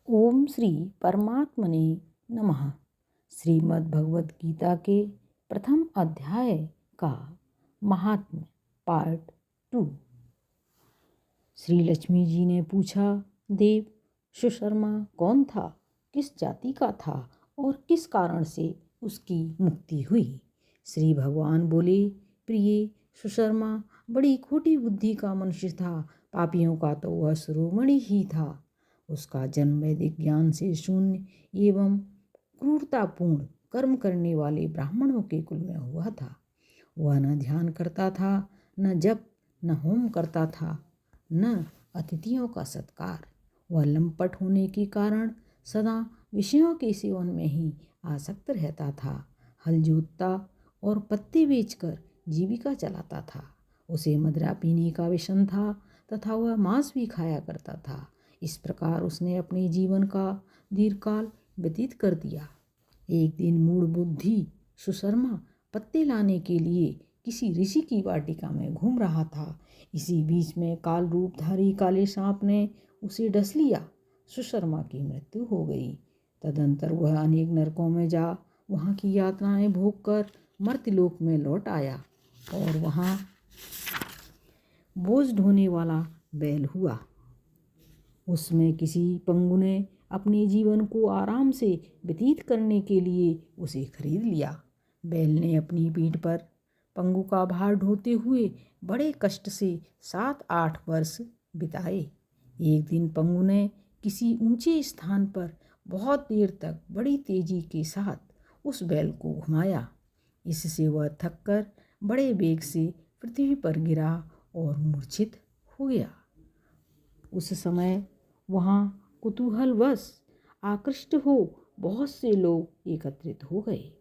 ओम श्री परमात्मने नमः। श्रीमद् भगवद गीता के प्रथम अध्याय का महात्म्य पार्ट 2। श्री लक्ष्मी जी ने पूछा, देव सुशर्मा कौन था, किस जाति का था और किस कारण से उसकी मुक्ति हुई। श्री भगवान बोले, प्रिय सुशर्मा बड़ी खोटी बुद्धि का मनुष्य था। पापियों का तो वह शिरोमणि ही था। उसका जन्म वैदिक ज्ञान से शून्य एवं क्रूरतापूर्ण कर्म करने वाले ब्राह्मणों के कुल में हुआ था। वह न ध्यान करता था, न जप, न होम करता था, न अतिथियों का सत्कार। वह लंपट होने के कारण सदा विषयों के सेवन में ही आसक्त रहता था। हल जोतता और पत्ते बेचकर जीविका चलाता था। उसे मदिरा पीने का व्यसन था तथा वह मांस भी खाया करता था। इस प्रकार उसने अपने जीवन का दीर्घकाल व्यतीत कर दिया। एक दिन मूढ़ बुद्धि सुशर्मा पत्ते लाने के लिए किसी ऋषि की वाटिका में घूम रहा था। इसी बीच में काल रूपधारी काले सांप ने उसे डस लिया। सुशर्मा की मृत्यु हो गई। तदंतर वह अनेक नरकों में जा वहाँ की यातनाएं भोग कर मर्त्यलोक में लौट आया और वहाँ बोझ ढोने वाला बैल हुआ। उसमें किसी पंगु ने अपने जीवन को आराम से व्यतीत करने के लिए उसे खरीद लिया। बैल ने अपनी पीठ पर पंगु का भार ढोते हुए बड़े कष्ट से 7-8 वर्ष बिताए। एक दिन पंगु ने किसी ऊंचे स्थान पर बहुत देर तक बड़ी तेजी के साथ उस बैल को घुमाया। इससे वह थककर बड़े वेग से पृथ्वी पर गिरा और मूर्छित हो गया। उस समय वहाँ कुतूहलवश आकृष्ट हो बहुत से लोग एकत्रित हो गए।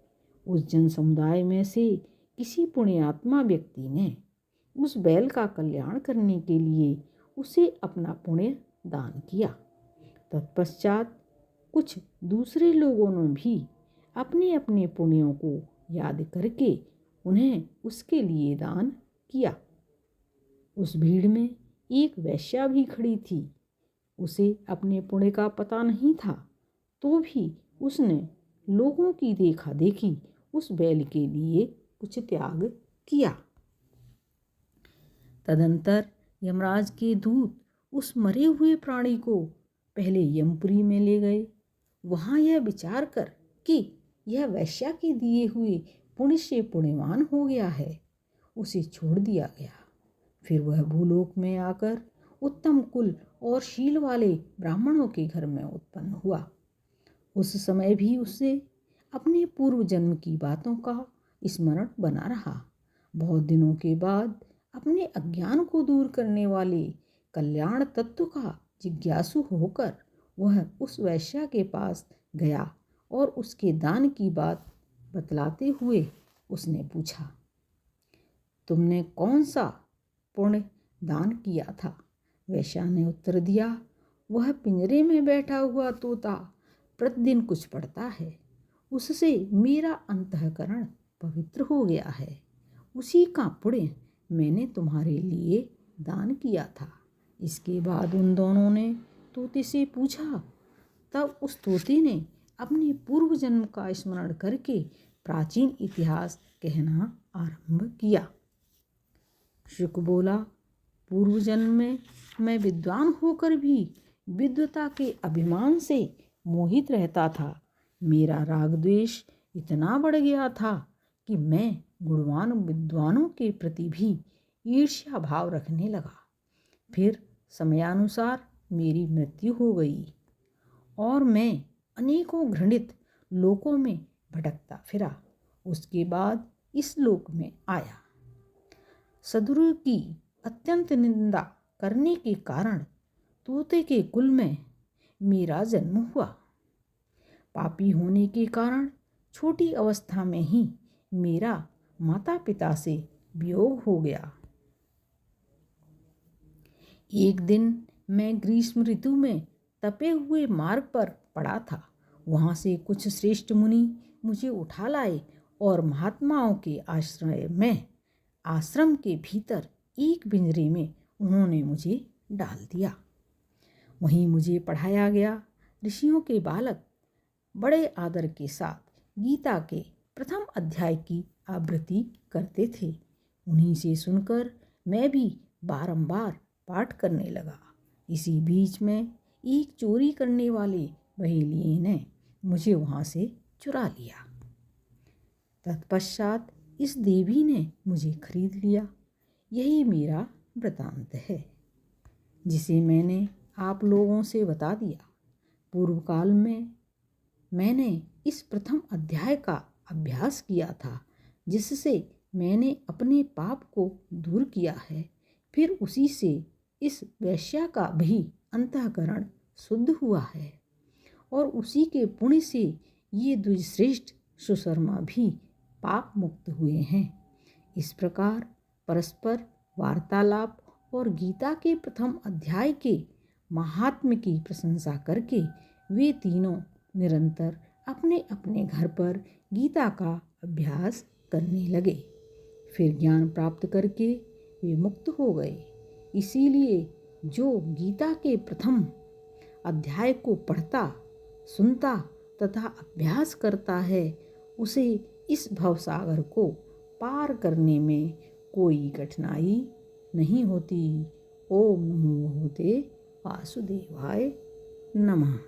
उस जन समुदाय में से किसी पुण्यात्मा व्यक्ति ने उस बैल का कल्याण करने के लिए उसे अपना पुण्य दान किया। तत्पश्चात कुछ दूसरे लोगों ने भी अपने अपने पुण्यों को याद करके उन्हें उसके लिए दान किया। उस भीड़ में एक वेश्या भी खड़ी थी। उसे अपने पुण्य का पता नहीं था, तो भी उसने लोगों की देखा देखी उस बैल के लिए कुछ त्याग किया। तदंतर यमराज के दूत उस मरे हुए प्राणी को पहले यमपुरी में ले गए। वहाँ यह विचार कर कि यह वेश्या के दिए हुए पुण्य से पुण्यवान हो गया है, उसे छोड़ दिया गया। फिर वह भूलोक में आकर उत्तम कुल और शील वाले ब्राह्मणों के घर में उत्पन्न हुआ। उस समय भी उससे अपने पूर्व जन्म की बातों का स्मरण बना रहा। बहुत दिनों के बाद अपने अज्ञान को दूर करने वाले कल्याण तत्व का जिज्ञासु होकर वह उस वैश्या के पास गया और उसके दान की बात बतलाते हुए उसने पूछा, तुमने कौन सा पुण्य दान किया था? वैश्या ने उत्तर दिया, वह पिंजरे में बैठा हुआ तोता प्रतिदिन कुछ पढ़ता है, उससे मेरा अंतःकरण पवित्र हो गया है। उसी का पुण्य मैंने तुम्हारे लिए दान किया था। इसके बाद उन दोनों ने तोते से पूछा। तब उस तोते ने अपने पूर्व जन्म का स्मरण करके प्राचीन इतिहास कहना आरंभ किया। शुक बोला, पूर्व जन्म में मैं विद्वान होकर भी विद्वता के अभिमान से मोहित रहता था। मेरा राग द्वेष इतना बढ़ गया था कि मैं गुणवान विद्वानों के प्रति भी ईर्ष्या भाव रखने लगा। फिर समयानुसार मेरी मृत्यु हो गई और मैं अनेकों घृणित लोकों में भटकता फिरा। उसके बाद इस लोक में आया। सदगुरु की अत्यंत निंदा करने के कारण तोते के कुल में मेरा जन्म हुआ। पापी होने के कारण छोटी अवस्था में ही मेरा माता पिता से वियोग हो गया। एक दिन मैं ग्रीष्म ऋतु में तपे हुए मार्ग पर पड़ा था। वहाँ से कुछ श्रेष्ठ मुनि मुझे उठा लाए और महात्माओं के आश्रम के भीतर एक पिंजरे में उन्होंने मुझे डाल दिया। वहीं मुझे पढ़ाया गया। ऋषियों के बालक बड़े आदर के साथ गीता के प्रथम अध्याय की आवृत्ति करते थे। उन्हीं से सुनकर मैं भी बारंबार पाठ करने लगा। इसी बीच में एक चोरी करने वाले बहेलिये ने मुझे वहाँ से चुरा लिया। तत्पश्चात इस देवी ने मुझे खरीद लिया। यही मेरा वृतांत है, जिसे मैंने आप लोगों से बता दिया। पूर्व काल में मैंने इस प्रथम अध्याय का अभ्यास किया था, जिससे मैंने अपने पाप को दूर किया है। फिर उसी से इस वेश्या का भी अंतःकरण शुद्ध हुआ है और उसी के पुण्य से ये द्विजश्रेष्ठ सुशर्मा भी पाप मुक्त हुए हैं। इस प्रकार परस्पर वार्तालाप और गीता के प्रथम अध्याय के महात्म्य की प्रशंसा करके वे तीनों निरंतर अपने अपने घर पर गीता का अभ्यास करने लगे। फिर ज्ञान प्राप्त करके वे मुक्त हो गए। इसीलिए जो गीता के प्रथम अध्याय को पढ़ता, सुनता तथा अभ्यास करता है, उसे इस भवसागर को पार करने में कोई कठिनाई नहीं होती। ओम नमो भगवते वासुदेवाय नमः।